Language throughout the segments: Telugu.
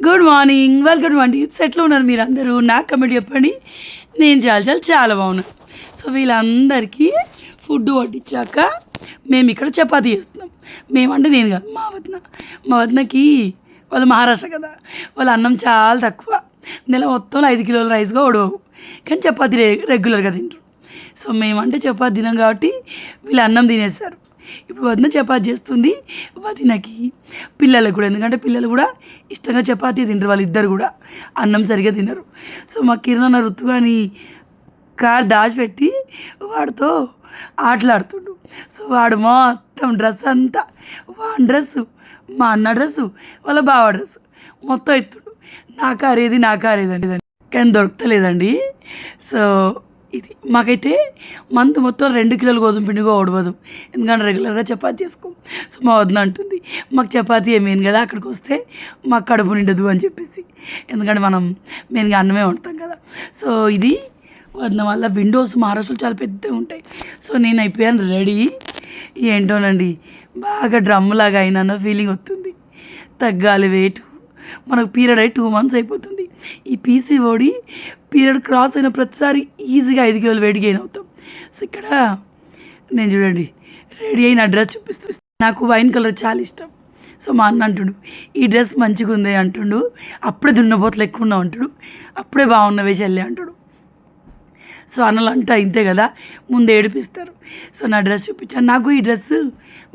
Good morning, welcome to one tips. ఎట్లా ఉన్నారు మీరందరూ? నాకు కమెంట్ చెప్పండి. నేను చాలా బాగున్నాను. సో వీళ్ళందరికీ ఫుడ్ వడ్డించాక మేము ఇక్కడ చపాతీ చేస్తున్నాం. మేమంటే నేను కాదు, మా వదినకి వాళ్ళు మహారాష్ట్ర కదా, వాళ్ళ అన్నం చాలా తక్కువ. నెల మొత్తంలో 5 కిలోల రైస్గా ఉడవవు, కానీ చపాతీ రెగ్యులర్గా తింటారు. సో మేమంటే చపాతీ తినాం కాబట్టి వీళ్ళు అన్నం తినేస్తారు. ఇప్పుడు వదిన చపాతీ చేస్తుంది వదినకి, పిల్లలకు కూడా, ఎందుకంటే పిల్లలు కూడా ఇష్టంగా చపాతీ తింటారు. వాళ్ళిద్దరు కూడా అన్నం సరిగ్గా తినరు. సో మా కిరణ్ రుతు కానీ కార్ దాచిపెట్టి వాడితో ఆటలాడుతుండు. సో వాడు మొత్తం డ్రెస్ అంతా, వాడి డ్రెస్సు, మా అన్న డ్రెస్సు, వాళ్ళ బావ డ్రెస్సు మొత్తం ఎత్తుండు. నా కారేది అండి, కానీ దొరకలేదండి. సో ఇది మాకైతే మంత్ మొత్తం 2 కిలోలు గోధుమ పిండిగా ఓడవదు, ఎందుకంటే రెగ్యులర్గా చపాతీ చేసుకోం. సో మా వదిన అంటుంది, మాకు చపాతీ ఏమేను కదా, అక్కడికి వస్తే మాకు కడుపు నిండదు అని చెప్పేసి, ఎందుకంటే మనం మెయిన్గా అన్నమే వండుతాం కదా. సో ఇది వదిన వల్ల విండోస్ మహారాష్ట్రలో చాలా పెద్దగా ఉంటాయి. సో నేను అయిపోయాను రెడీ. ఏంటోనండి, బాగా డ్రమ్లాగా అయినా ఫీలింగ్ వస్తుంది. తగ్గాలి వెయిట్. మనకు పీరియడ్ అయ్యి 2 months అయిపోతుంది. ఈ పీసీఓడి పీరియడ్ క్రాస్ అయిన ప్రతిసారి ఈజీగా 5 కిలోలు వెయిట్ గెయిన్ అవుతాం. సో ఇక్కడ నేను చూడండి రెడీ అయిన డ్రెస్ చూపిస్తాను. నాకు వైన్ కలర్ చాలా ఇష్టం. సో మా అన్న అంటుండు, ఈ డ్రెస్ మంచిగా ఉంది అంటుండు. అప్పుడే దున్నపోతలు ఎక్కువ ఉన్నావు అంటాడు, అప్పుడే బాగున్నవే చెల్లి అంటాడు. సో అన్నలు అంట ఇంతే కదా, ముందు ఏడిపిస్తారు. సో నా డ్రెస్ చూపించాను. నాకు ఈ డ్రెస్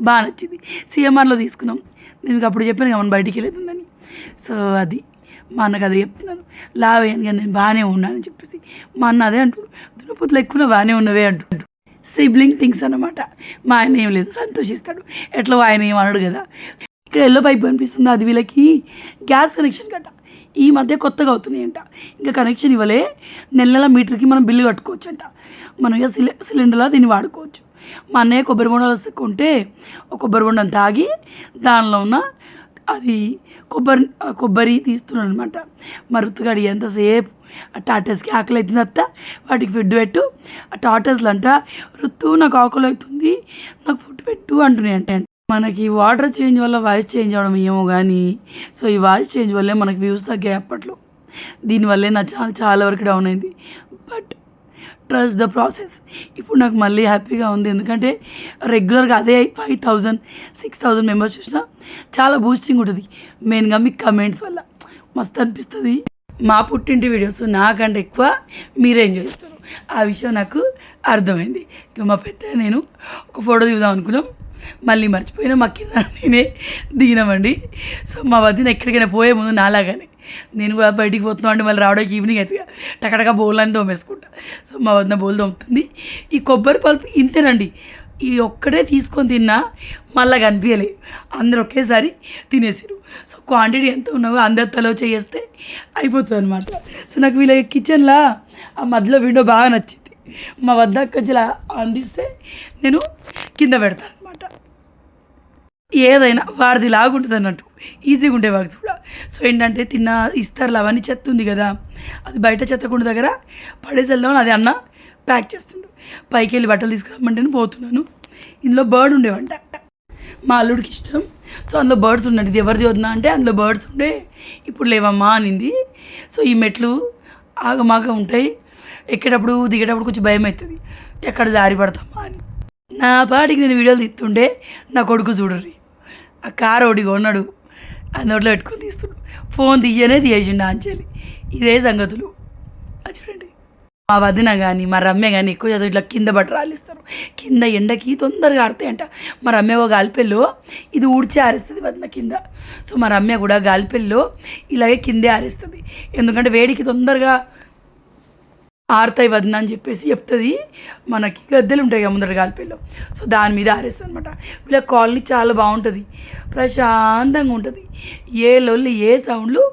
బాగా నచ్చింది. సిఎంఆర్లో తీసుకున్నాం. నేను అప్పుడు చెప్పాను కదా మనం బయటికి వెళ్ళేదందని. సో అది మా అన్నకు అదే చెప్తున్నాను, లావేయను కానీ నేను బాగానే ఉన్నానని చెప్పేసి. మా అన్న అదే అంటాడు, దున్నపోతులు ఎక్కువ బాగానే ఉన్నవే అంటుంటాడు. సిబ్లింగ్ థింగ్స్ అన్నమాట. మా ఆయన ఏం లేదు, సంతోషిస్తాడు. ఎట్లా ఆయన ఏం అనడు కదా. ఇక్కడ ఎల్లో పైపు అనిపిస్తుంది, అది వీళ్ళకి గ్యాస్ కనెక్షన్ కట్ట ఈ మధ్య కొత్తగా అవుతున్నాయంట. ఇంకా కనెక్షన్ ఇవ్వలే. నెల మీటర్కి మనం బిల్లు కట్టుకోవచ్చు అంట. మనం ఇక సిలిండర్లా దీన్ని వాడుకోవచ్చు. మా అన్నయ్య కొబ్బరి బొండాలు కొంటే ఒక కొబ్బరి బొండం తాగి దానిలో ఉన్న అది కొబ్బరి తీస్తున్నాడు అనమాట. మా రుతుగాడి ఎంతసేపు ఆ టాటర్స్కి ఆకలి అవుతుంది అత్త, వాటికి ఫుడ్ పెట్టు. ఆ టాటర్స్లు అంట, రుతు నాకు ఆకలి అవుతుంది, నాకు ఫుడ్ పెట్టు అంటున్నాయి అంటే. మనకి వాటర్ చేంజ్ వల్ల వాయిస్ చేంజ్ అవ్వడం ఏమో కానీ, సో ఈ వాయిస్ చేంజ్ వల్లే మనకి వ్యూస్ తగ్గాయి అప్పట్లో. దీనివల్లే నా ఛానల్ చాలా వరకు డౌన్ అయింది. But trust the process. ఇప్పుడు నాకు మళ్ళీ హ్యాపీగా ఉంది, ఎందుకంటే రెగ్యులర్గా అదే 5,000 6,000 మెంబర్స్ చూసినా చాలా బూస్టింగ్ ఉంటుంది. మెయిన్గా మీ కమెంట్స్ వల్ల మస్తు అనిపిస్తుంది. మా పుట్టింటి వీడియోస్ నాకంటే ఎక్కువ మీరే ఎంజాయ్ చేస్తారు, ఆ విషయం నాకు అర్థమైంది. మా పెద్ద నేను ఒక ఫోటో దిగుదాం అనుకున్నాం, మళ్ళీ మర్చిపోయినా. మా కింద నేనే దిగినామండి. సో మా వదిన ఎక్కడికైనా పోయే ముందు నాలాగానే నేను కూడా బయటికి పోతున్నాం అంటే మళ్ళీ రావడానికి ఈవినింగ్ అవుతుంది, టకటక బౌలని తోమేసుకుంటా. సో మా వదిన బౌల్ తోముతుంది. ఈ కొబ్బరి పల్పు ఇంతేనండి, ఈ ఒక్కటే తీసుకొని తిన్నా మళ్ళీ కనిపించలే, అందరు ఒకేసారి తినేసారు. సో క్వాంటిటీ ఎంత ఉన్నావో అందరి తలో చేస్తే అయిపోతుంది అనమాట. సో నాకు వీళ్ళ కిచెన్లో ఆ మధ్యలో విండో బాగా నచ్చింది. మా వద్ద కొంచెం అందిస్తే నేను కింద పెడతాను అనమాట. ఏదైనా వాడిది లాగుంటుంది అన్నట్టు, ఈజీగా ఉండే వర్క్స్ కూడా. సో ఏంటంటే తిన్న ఇస్తారులు అవన్నీ చెత్త ఉంది కదా, అది బయట చెత్తకుండా దగ్గర పడేసి వెళ్దామని అది అన్న ప్యాక్ చేస్తుండు. పైకి వెళ్ళి బట్టలు తీసుకురమ్మంటే నేను పోతున్నాను. ఇందులో బర్డ్ ఉండేవంట, మా అల్లుడికి ఇష్టం. సో అందులో బర్డ్స్ ఉండండి, ఇది ఎవరిది వద్దా అంటే అందులో బర్డ్స్ ఉండే, ఇప్పుడు లేవమ్మా అనింది. సో ఈ మెట్లు ఆగమాగా ఉంటాయి, ఎక్కేటప్పుడు దిగేటప్పుడు కొంచెం భయం అవుతుంది, ఎక్కడ జారి పడతామా అని. నా పాటికి నేను వీడియోలు తీస్తుండే నా కొడుకు చూడరు, ఆ కారు ఒకటి కొన్నాడు, ఆ నోట్లో పెట్టుకొని తీస్తుడు, ఫోన్ తీసిండు ఆంచేలి. ఇదే సంగతులు. అది చూడండి, మా వదిన కానీ మా రమ్య కానీ ఎక్కువ చదువు ఇట్లా కింద బట్ట రాలిస్తారు. కింద ఎండకి తొందరగా ఆడతాయంట. మా రమ్య ఒక గాలిపెల్లో ఇది ఊడ్చి ఆరేస్తుంది వదిన కింద. సో మా రమ్య కూడా గాలిపెల్లో ఇలాగే కిందే ఆరేస్తుంది, ఎందుకంటే వేడికి తొందరగా ఆరుతాయి వదిన అని చెప్పేసి చెప్తుంది. మనకి గద్దెలు ఉంటాయి కదా ముందర గాలిపల్లిలో, సో దాని మీద ఆరేస్తుంది అనమాట. వీళ్ళ కాలనీ చాలా బాగుంటుంది, ప్రశాంతంగా ఉంటుంది, ఏ లొల్లి ఏ సౌండ్లు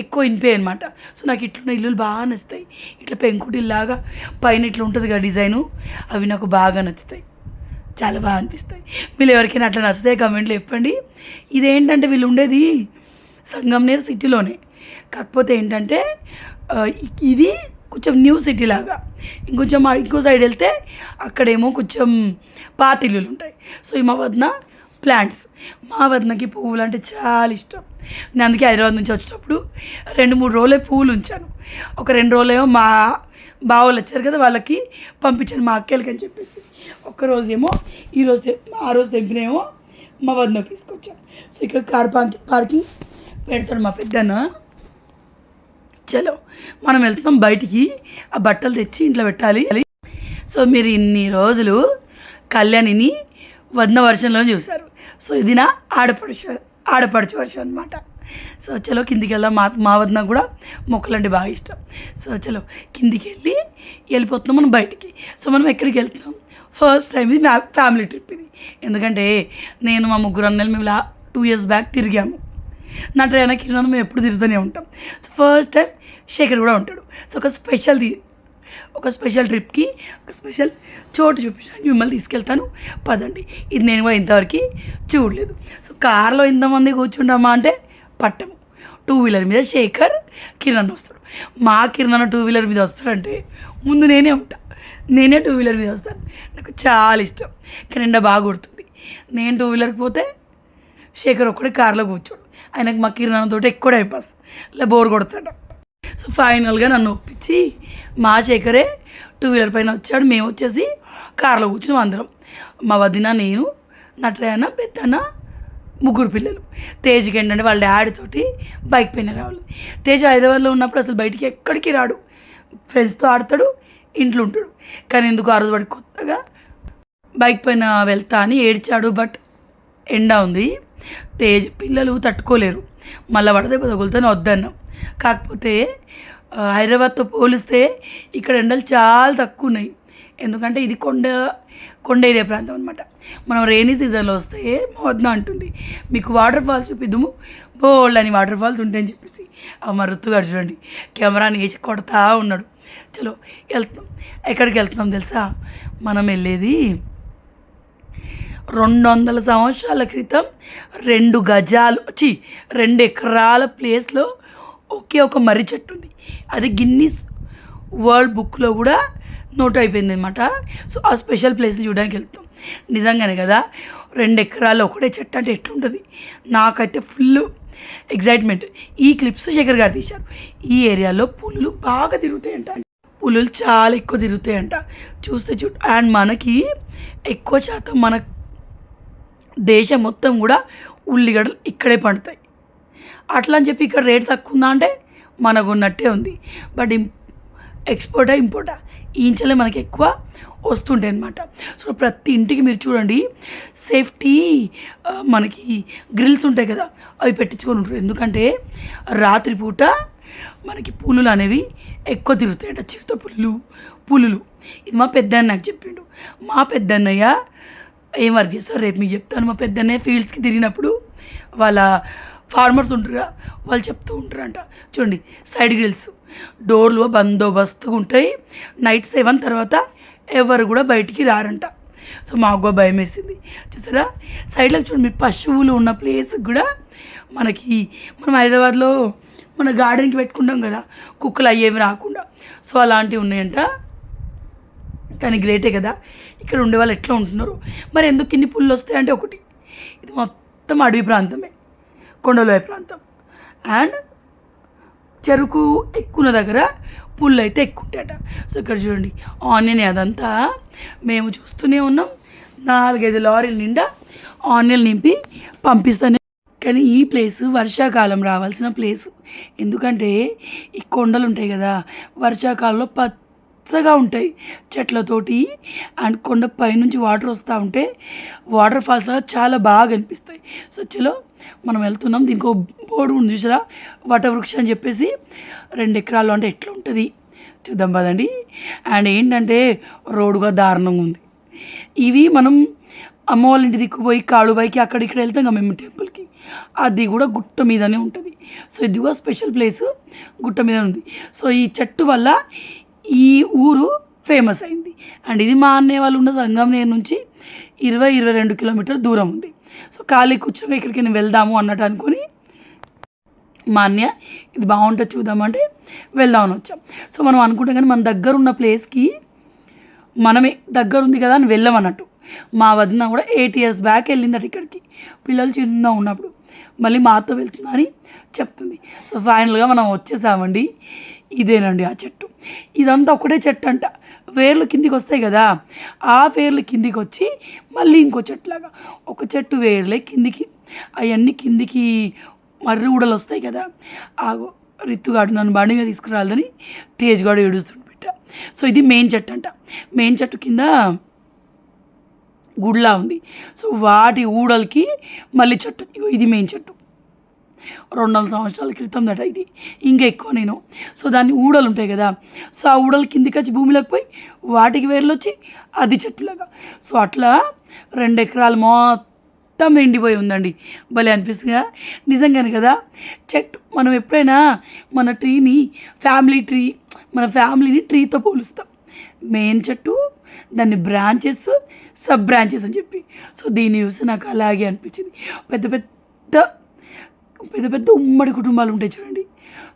ఎక్కువ వినిపోయాయి అనమాట. సో నాకు ఇట్లున్న ఇల్లులు బాగా నచ్చుతాయి. ఇట్లా పెంకుటిల్లాగా పైన ఇట్లా ఉంటుంది కదా డిజైను, అవి నాకు బాగా నచ్చుతాయి, చాలా బాగా అనిపిస్తాయి. వీళ్ళు ఎవరికైనా అట్లా నచ్చుతాయి కమెంట్లో చెప్పండి. ఇదేంటంటే వీళ్ళు ఉండేది సంగంనేర్ సిటీలోనే, కాకపోతే ఏంటంటే ఇది కొంచెం న్యూ సిటీ లాగా. ఇంకో సైడ్ వెళ్తే అక్కడేమో కొంచెం పాత ఇల్లులు ఉంటాయి. సో ఈ మా వదిన ప్లాంట్స్. మా వదినకి పువ్వులు అంటే చాలా ఇష్టం. నేను అందుకే హైదరాబాద్ నుంచి వచ్చేటప్పుడు 2-3 రోజులే పువ్వులు ఉంచాను. ఒక 2 రోజులేమో మా బావోళ్ళు వచ్చారు కదా, వాళ్ళకి పంపించాను, మా అక్కలకి అని చెప్పేసి. ఒక్కరోజేమో ఆ రోజు తెంపినేమో మా వదినకి తీసుకొచ్చాను. సో ఇక్కడ కార్ పార్కింగ్ పెడతాడు మా పెద్దన్న. చలో మనం వెళ్తున్నాం బయటికి. ఆ బట్టలు తెచ్చి ఇంట్లో పెట్టాలి. సో మీరు ఇన్ని రోజులు కళ్యాణిని వదిన వర్షంలో చూశారు. సో ఇది నా ఆడపడుచు వర్షం అనమాట. సో చలో కిందికి వెళ్దాం. మా వదిన కూడా మొక్కలు అంటే బాగా ఇష్టం. సో చలో కిందికి వెళ్ళిపోతున్నాం మనం బయటికి. సో మనం ఎక్కడికి వెళ్తున్నాం? ఫస్ట్ టైం ఇది ఫ్యామిలీ ట్రిప్ ఇది. ఎందుకంటే నేను మా ముగ్గురు అన్నలు మేము 2 years బ్యాక్ తిరిగాము. నా ట్రైన్ కింద మేము ఎప్పుడు తిరుగుతూనే ఉంటాం. సో ఫస్ట్ టైం శేఖర్ కూడా ఉంటాడు. సో ఒక స్పెషల్ ట్రిప్కి ఒక స్పెషల్ చోటు చూపించడానికి మిమ్మల్ని తీసుకెళ్తాను, పదండి. ఇది నేను కూడా ఇంతవరకు చూడలేదు. సో కార్లో ఇంతమంది కూర్చుంటామా అంటే పట్టము. 2 wheeler మీద శేఖర్, కిరణ్ వస్తాడు. మా కిరణ్ 2 wheeler మీద వస్తాడంటే ముందు నేనే 2 wheeler మీద వస్తాను. నాకు చాలా ఇష్టం. కానీ ఎండ బాగా కొడుతుంది. నేను 2 wheelerకి పోతే శేఖర్ ఒక్కడే కార్లో కూర్చోడు. ఆయనకు మా కిరణ్ తోటి ఎక్కువ టైం పాస్, ఇలా బోర్ కొడతాడు. సో ఫైనల్గా నన్ను ఒప్పించి మా శేఖరే 2 wheeler పైన వచ్చాడు. మేము వచ్చేసి కార్లో కూర్చున్నాం అందరం. మా వదిన, నేను, నటరాయన, పెద్దన్న, 3 పిల్లలు. తేజ్కి ఏంటంటే వాళ్ళ డాడీ తోటి బైక్ పైన రావాలి. తేజ్ హైదరాబాద్లో ఉన్నప్పుడు అసలు బయటికి ఎక్కడికి రాడు. ఫ్రెండ్స్తో ఆడతాడు, ఇంట్లో ఉంటాడు. కానీ ఎందుకు ఆ రోజు వాడికి కొత్తగా బైక్ పైన వెళ్తా అని ఏడ్చాడు. బట్ ఎండ ఉంది, పిల్లలు తట్టుకోలేరు, మళ్ళీ వడదెబ్బ తగులుతాను వద్దన్నాం. కాకపోతే హైదరాబాద్తో పోలిస్తే ఇక్కడ ఎండలు చాలా తక్కువ ఉన్నాయి. ఎందుకంటే ఇది కొండ ఏరియా ప్రాంతం అనమాట. మనం రెయినీ సీజన్లో వస్తే మా వదిన అంటుంది, మీకు వాటర్ ఫాల్స్ చూపిద్దాము, బోల్డ్ అని వాటర్ ఫాల్స్ ఉంటాయని చెప్పేసి. మా ఋతుగాడు చూడండి కెమెరాని వేసి కొడతా ఉన్నాడు. చలో వెళ్తున్నాం. ఎక్కడికి వెళ్తున్నాం తెలుసా? మనం వెళ్ళేది 200 సంవత్సరాల క్రితం 2 ఎకరాల ప్లేస్లో ఒకే ఒక మర్రి చెట్టు ఉంది. అది గిన్నీస్ వరల్డ్ బుక్లో కూడా నోట్ అయిపోయింది అనమాట. సో ఆ స్పెషల్ ప్లేస్ చూడడానికి వెళ్తాం. నిజంగానే కదా, 2 ఎకరాలు ఒకటే చెట్టు అంటే ఎట్లుంటుంది? నాకైతే ఫుల్ ఎగ్జైట్మెంట్. ఈ క్లిప్స్ శేఖర్ గారు తీశారు. ఈ ఏరియాలో పులులు బాగా తిరుగుతాయంట, పులులు చాలా ఎక్కువ తిరుగుతాయంట. చూస్తే అండ్ మనకి ఎక్కువ శాతం మన దేశం మొత్తం కూడా ఉల్లిగడ్డలు ఇక్కడే పండుతాయి. అట్లా అని చెప్పి ఇక్కడ రేట్ తక్కువ ఉందా అంటే మనకు ఉన్నట్టే ఉంది. బట్ ఇంపోర్టా ఈంచలే మనకి ఎక్కువ వస్తుంటాయి అన్నమాట. సో ప్రతి ఇంటికి మీరు చూడండి సేఫ్టీ మనకి గ్రిల్స్ ఉంటాయి కదా, అవి పెట్టించుకొని ఉంటారు. ఎందుకంటే రాత్రిపూట మనకి పులులు అనేవి ఎక్కువ తిరుగుతాయంట, చిరుత పులులు. ఇది మా పెద్దన్న నాకు చెప్పిండు. మా పెద్దన్నయ్య ఏం వర్క్ చేస్తారు రేపు మీకు చెప్తాను. మా పెద్దన్నయ్య ఫీల్డ్స్కి తిరిగినప్పుడు వాళ్ళ ఫార్మర్స్ ఉంటారుగా, వాళ్ళు చెప్తూ ఉంటారంట. చూడండి సైడ్ గ్రిల్స్, డోర్లు బందోబస్తుగా ఉంటాయి. నైట్ 7 తర్వాత ఎవరు కూడా బయటికి రారంట. సో మాకు కూడా భయం వేసింది. చూసారా సైడ్లోకి చూడండి, మీరు పశువులు ఉన్న ప్లేస్ కూడా మనం హైదరాబాద్లో మన గార్డెన్కి పెట్టుకుంటాం కదా, కుక్కలు అయ్యేవి రాకుండా. సో అలాంటివి ఉన్నాయంట. కానీ గ్రేటే కదా, ఇక్కడ ఉండే వాళ్ళు ఎట్లా ఉంటున్నారు. మరి ఎందుకు ఇన్ని పుల్లు వస్తాయంటే, ఒకటి ఇది మొత్తం అడవి ప్రాంతమే, కొండలోయ ప్రాంతం. అండ్ చెరుకు ఎక్కువ దగ్గర పుల్లు అయితే ఎక్కువ ఉంటాయట. సో ఇక్కడ చూడండి ఆనియన్, అదంతా మేము చూస్తూనే ఉన్నాం. 4-5 లారీల నిండా ఆనియన్ నింపి పంపిస్తానే. కానీ ఈ ప్లేస్ వర్షాకాలం రావాల్సిన ప్లేసు. ఎందుకంటే ఈ కొండలు ఉంటాయి కదా, వర్షాకాలంలో పచ్చగా ఉంటాయి చెట్లతోటి. అండ్ కొండ పైనుంచి వాటర్ వస్తూ ఉంటే వాటర్ ఫాల్స్ చాలా బాగా అనిపిస్తాయి. సో చలో మనం వెళ్తున్నాం. దీనికి ఒక బోర్డు ఉంది చూసారా, వటవృక్ష అని చెప్పేసి. 2 ఎకరాలు అంటే ఎట్లా ఉంటుంది చూద్దాం పదండి. అండ్ ఏంటంటే రోడ్డుగా దారుణంగా ఉంది. ఇవి మనం అమ్మ వాళ్ళ ఇంటి దిక్కుపోయి కాళుబాయికి అక్కడిక్కడ వెళ్తాం కదా మేము టెంపుల్కి, అది కూడా గుట్ట మీదనే ఉంటుంది. సో ఇది కూడా స్పెషల్ ప్లేస్, గుట్ట మీద ఉంది. సో ఈ చెట్టు వల్ల ఈ ఊరు ఫేమస్ అయింది. అండ్ ఇది మా అన్నయ్య వాళ్ళు ఉన్న సంగంనేర్ నుంచి 20-22 కిలోమీటర్ దూరం ఉంది. సో ఖాళీ కూర్చొని ఇక్కడికి వెళ్దాము అన్నట్టు అనుకొని మా అన్నయ్య ఇది బాగుంటుంది చూద్దామంటే వెళ్దామని వచ్చాం. సో మనం అనుకుంటాం కానీ మన దగ్గర ఉన్న ప్లేస్కి మనమే దగ్గర ఉంది కదా అని వెళ్ళమన్నట్టు. మా వదిన కూడా 8 years బ్యాక్ వెళ్ళిందట ఇక్కడికి, పిల్లలు చిన్న ఉన్నప్పుడు. మళ్ళీ మాతో వెళ్తున్నా అని చెప్తుంది. సో ఫైనల్గా మనం వచ్చేసామండి. ఇదేనండి ఆ చెట్టు. ఇదంతా ఒకటే చెట్టు అంట. వేర్లు కిందికి వస్తాయి కదా, ఆ వేర్లు కిందికి వచ్చి మళ్ళీ ఇంకో చెట్టులాగా ఒక చెట్టు వేర్లే కిందికి, అవన్నీ కిందికి మర్రి ఊడలు వస్తాయి కదా. ఆ రిత్తుగాడు నన్ను బండి మీద తీసుకురాలని తేజ్గాడు ఏడుస్తుండు బిడ్డ. సో ఇది మెయిన్ చెట్టు అంట. మెయిన్ చెట్టు కింద గుడిలా ఉంది. సో వాటి ఊడలకి మళ్ళీ చెట్టు, ఇది మెయిన్ చెట్టు. 200 సంవత్సరాల క్రితం దట ఇది, ఇంకా ఎక్కువ నేను. సో దాన్ని ఊడలు ఉంటాయి కదా, సో ఆ ఊడలు కిందికి వచ్చి భూమిలోకి పోయి వాటికి వేర్లు వచ్చి అది చెట్టులాగా. సో అట్లా 2 ఎకరాలు మొత్తం ఎండిపోయి ఉందండి. భలే అనిపిస్తుందిగా నిజంగానే కదా. చెట్టు మనం ఎప్పుడైనా మన ట్రీని మన ఫ్యామిలీని ట్రీతో పోలుస్తాం. మెయిన్ చెట్టు, దాన్ని బ్రాంచెస్, సబ్ బ్రాంచెస్ అని చెప్పి. సో దీన్ని చూసి నాకు అలాగే అనిపించింది. పెద్ద పెద్ద ఉమ్మడి కుటుంబాలు ఉంటాయి చూడండి,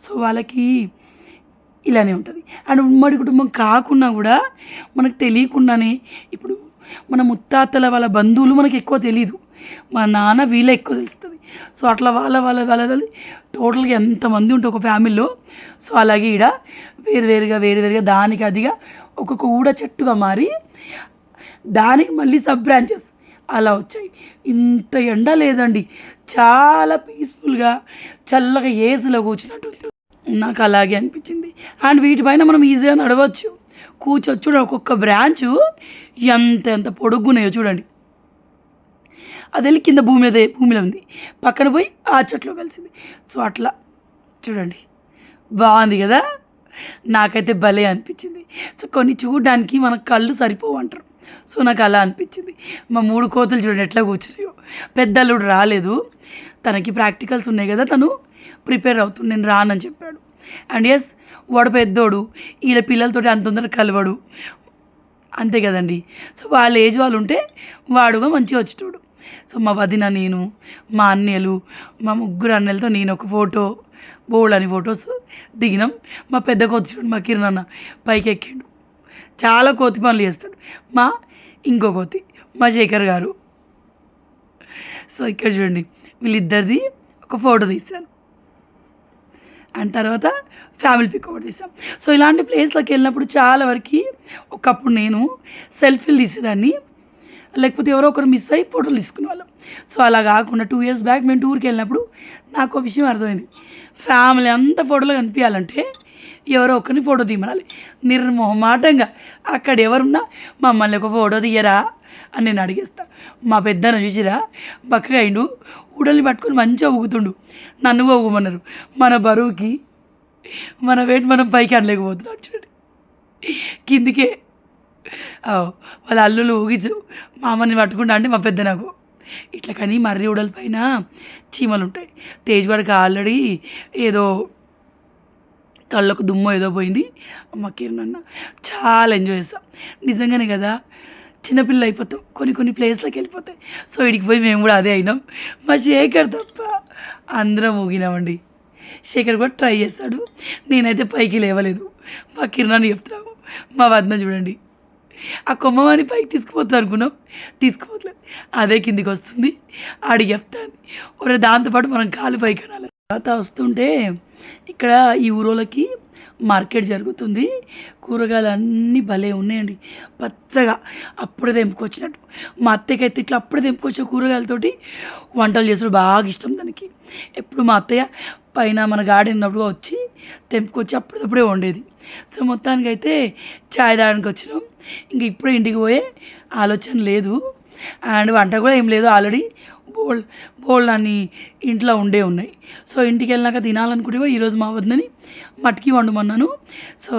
సో వాళ్ళకి ఇలానే ఉంటుంది. అండ్ ఉమ్మడి కుటుంబం కాకున్నా కూడా మనకు తెలియకుండానే, ఇప్పుడు మన ముత్తాతల వాళ్ళ బంధువులు మనకు ఎక్కువ తెలియదు, మా నాన్న వీళ్ళే ఎక్కువ తెలుస్తుంది. సో అట్లా వాళ్ళది టోటల్గా ఎంతమంది ఉంటే ఒక ఫ్యామిలీలో, సో అలాగే ఈడ వేరువేరుగా దానికి అదిగా ఒక్కొక్క ఊడ చెట్టుగా మారి దానికి మళ్ళీ సబ్ బ్రాంచెస్ అలా వచ్చాయి. ఇంత ఎండ లేదండి, చాలా పీస్ఫుల్గా చల్లగా ఏసీలో కూర్చున్నట్టు నాకు అలాగే అనిపించింది. అండ్ వీటిపైన మనం ఈజీగా నడవచ్చు, కూర్చోచ్చు. చూడండి ఒక్కొక్క బ్రాంచు ఎంత పొడుగున్నాయో చూడండి. అది వెళ్ళి కింద భూమిలో ఉంది, పక్కన పోయి ఆ చెట్లో కలిసింది. సో అట్లా చూడండి, బాగుంది కదా. నాకైతే భలే అనిపించింది. సో కొన్ని చూడడానికి మన కళ్ళు సరిపోవు అంటారు, సో నాకు అలా అనిపించింది. మా 3 కోతులు చూడండి ఎట్లా కూర్చున్నాయో. పెద్దల్లుడు రాలేదు, తనకి ప్రాక్టికల్స్ ఉన్నాయి కదా, తను ప్రిపేర్ అవుతుంది, నేను రానని చెప్పాడు. అండ్ ఎస్, వాడు పెద్దోడు, వీళ్ళ పిల్లలతోటి అంత తొందరగా కలవడు, అంతే కదండి. సో వాళ్ళ ఏజ్ వాళ్ళు ఉంటే వాడుగా మంచిగా వచ్చేటోడు. సో మా వదిన, నేను, మా అన్నయ్యలు, మా 3 అన్నయ్యలతో నేను ఒక ఫోటో, బోల్డ్ ఫొటోస్ దిగినాం. మా పెద్ద కోతి చూడు, మా కిరణ్ అన్న పైకి ఎక్కిండు, చాలా కోతి పనులు చేస్తాడు. మా ఇంకో కోతి మా శేఖర్ గారు. సో ఇక్కడ చూడండి, వీళ్ళిద్దరిది ఒక ఫోటో తీశాను. అండ్ తర్వాత ఫ్యామిలీ పిక్ ఒకటి తీసాం. సో ఇలాంటి ప్లేస్లోకి వెళ్ళినప్పుడు చాలా వరకు ఒకప్పుడు నేను సెల్ఫీలు తీసేదాన్ని, లేకపోతే ఎవరో ఒకరు మిస్ అయ్యి ఫోటోలు తీసుకునే వాళ్ళం. సో అలా కాకుండా 2 years బ్యాక్ మేము టూర్కి వెళ్ళినప్పుడు నాకు ఒక విషయం అర్థమైంది. ఫ్యామిలీ అంతా ఫోటోలు కనిపించాలంటే ఎవరో ఒకరిని ఫోటో తీయమనాలి. నిర్మోహమాటంగా అక్కడ ఎవరున్నా మమ్మల్ని ఒక ఫోటో తీయరా అని నేను అడిగేస్తా. మా పెద్దను చూసిరా, బక్కగా అయిండు, ఉడల్ని పట్టుకొని మంచిగా ఊగుతుండు. నన్ను ఊగమన్నారు. మన బరువుకి మన వెయిట్ మనం పైకి అనలేకపోతున్నాం చూడండి, కిందికే. వాళ్ళ అల్లులు ఊగిచ్చు మా అమ్మని పట్టుకుంటా అంటే మా పెద్ద నాకు ఇట్లా. కానీ మర్రి ఉడల పైన చీమలు ఉంటాయి. తేజ్వాడికి ఆల్రెడీ ఏదో కళ్ళకు దుమ్ము ఏదో పోయింది. మా కిరణ్ అన్న చాలా ఎంజాయ్ చేస్తాం నిజంగానే కదా. చిన్నపిల్ల అయిపోతాం, కొన్ని ప్లేస్లోకి వెళ్ళిపోతాయి. సో ఇడికి పోయి మేము కూడా అదే అయినాం. మా శేఖర్ తప్ప అందరం ఊగినామండి. శేఖర్ కూడా ట్రై చేస్తాడు, నేనైతే పైకి లేవలేదు. మా కిరణ్ అని చెప్తున్నాము. మా వదిన చూడండి, ఆ కొమ్మని పైకి తీసుకుపోతా అనుకున్నాం, తీసుకుపోతలేదు, అదే కిందికి వస్తుంది. ఆడికి చెప్తాను ఒరే, దాంతోపాటు మనం కాలు పైకి అనాలి. తర్వాత వస్తుంటే ఇక్కడ ఈ ఊరోళ్ళకి మార్కెట్ జరుగుతుంది. కూరగాయలు అన్నీ భలే ఉన్నాయండి, పచ్చగా అప్పుడే తెంపుకొచ్చినట్టు. మా అత్తయ్యకైతే ఇట్లా అప్పుడే తెంపుకొచ్చే కూరగాయలతోటి వంటలు చేసుడు బాగా ఇష్టం దానికి. ఎప్పుడు మా అత్తయ్య పైన మన గార్డెన్ ఉన్నప్పుడు వచ్చి తెంపుకొచ్చి అప్పుడప్పుడే వండేది. సో మొత్తానికి అయితే చాయ్ తాగడానికి వచ్చినాం. ఇంక ఇప్పుడే ఇంటికి పోయే ఆలోచన లేదు, అండ్ వంట కూడా ఏం లేదు. ఆల్రెడీ బోల్డ్ అన్ని ఇంట్లో ఉన్నాయి. సో ఇంటికి వెళ్ళినాక తినాలనుకుంటే ఈరోజు మా వద్దని మట్కి వండమన్నాను. సో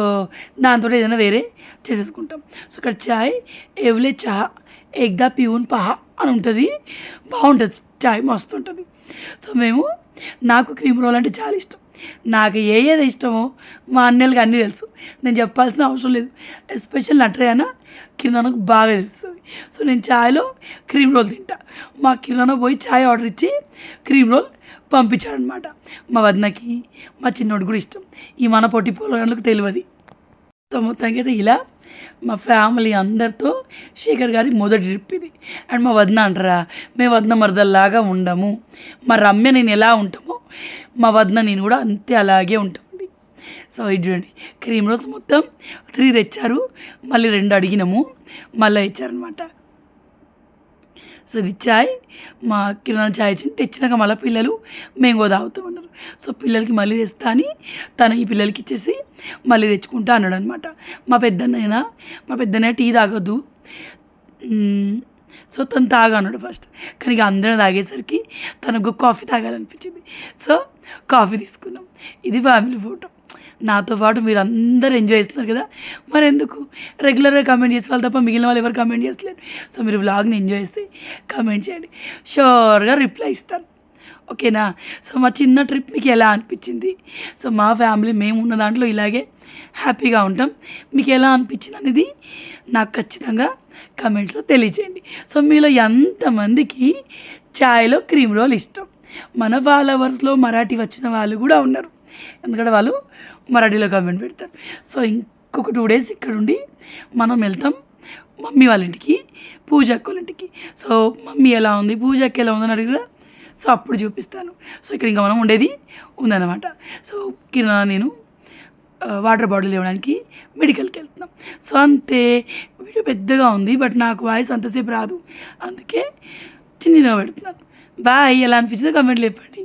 దాంతో ఏదైనా వేరే చేసేసుకుంటాం. సో ఇక్కడ చాయ్ ఎవలే చహా ఎగ్దా పియూన్ పహా అని ఉంటుంది, బాగుంటుంది చాయ్, మస్తు ఉంటుంది. సో నాకు క్రీమ్ రోల్ అంటే చాలా ఇష్టం. నాకు ఏది ఇష్టమో మా అన్నయ్యలకి అన్నీ తెలుసు, నేను చెప్పాల్సిన అవసరం లేదు. ఎస్పెషల్ నటరేయన కిరణకు బాగా తెలుస్తుంది. సో నేను ఛాయ్లో క్రీమ్ రోల్ తింటా. మా కిరణ్ పోయి ఛాయ్ ఆర్డర్ ఇచ్చి క్రీమ్ రోల్ పంపించాడనమాట. మా వదినకి మా చిన్నోడు కూడా ఇష్టం. ఈ మన పొట్టి పోలగాళ్ళకి తెలియదు. సో మొత్తానికైతే ఇలా మా ఫ్యామిలీ అందరితో శేఖర్ గారి మొదటి ట్రిప్ ఇది. అండ్ మా వదిన అంటారా, మేము వదిన మరదల్లాగా ఉండము. మా రమ్య నేను ఎలా ఉంటామో మా వదిన నేను కూడా అంతే అలాగే ఉంటామండి. సో ఇది చూడండి, క్రీమ్ రోల్స్ మొత్తం 3 తెచ్చారు, మళ్ళీ 2 అడిగినాము, మళ్ళీ ఇచ్చారనమాట. సో ఇది చాయ్, మా కిరాణా చాయ్ తెచ్చినాక మళ్ళీ పిల్లలు మ్యాంగో తాగుతూ ఉన్నారు. సో పిల్లలకి మళ్ళీ తెస్తా అని తను ఈ పిల్లలకి ఇచ్చేసి మళ్ళీ తెచ్చుకుంటా అన్నాడు అనమాట. మా పెద్దన్నయ్య టీ తాగొద్దు, సో తను తాగన్నాడు ఫస్ట్. కానీ ఇక అందరం తాగేసరికి తనకు కాఫీ తాగాలనిపించింది. సో కాఫీ తీసుకున్నాం. ఇది ఫ్యామిలీ ఫోటో. నాతో పాటు మీరు అందరూ ఎంజాయ్ చేస్తున్నారు కదా, మరి ఎందుకు రెగ్యులర్గా కామెంట్ చేసే వాళ్ళు తప్ప మిగిలిన వాళ్ళు ఎవరు కామెంట్ చేస్తలేరు. సో మీరు వ్లాగ్ని ఎంజాయ్ చేస్తే కామెంట్ చేయండి, షూర్గా రిప్లై ఇస్తాను, ఓకేనా. సో మా చిన్న ట్రిప్ మీకు ఎలా అనిపించింది? సో మా ఫ్యామిలీ మేము ఉన్న దాంట్లో ఇలాగే హ్యాపీగా ఉంటాం. మీకు ఎలా అనిపించింది అనేది నాకు ఖచ్చితంగా కమెంట్స్లో తెలియచేయండి. సో మీలో ఎంతమందికి చాయ్లో క్రీమ్ రోల్ ఇష్టం? మన ఫాలోవర్స్లో మరాఠీ వచ్చిన వాళ్ళు కూడా ఉన్నారు, ఎందుకంటే వాళ్ళు మరాఠీలో కామెంట్ పెడతారు. సో ఇంకొక 2 days ఇక్కడ ఉండి మనం వెళ్తాం మమ్మీ వాళ్ళ ఇంటికి, పూజ అక్క వాళ్ళ ఇంటికి. సో మమ్మీ ఎలా ఉంది, పూజ అక్క ఎలా ఉందని అడిగిరా, సో అప్పుడు చూపిస్తాను. సో ఇక్కడ ఇంకా మనం ఉండేది ఉందన్నమాట. సో కిరణా నేను వాటర్ బాటిల్ ఇవ్వడానికి మెడికల్కి వెళ్తున్నాం. సో అంతే, వీడియో పెద్దగా ఉంది బట్ నాకు వాయిస్ అంతసేపు రాదు, అందుకే చిన్నగా పెడుతున్నాను. బాయ్. ఎలా అనిపించిందో కామెంట్లు చెప్పండి.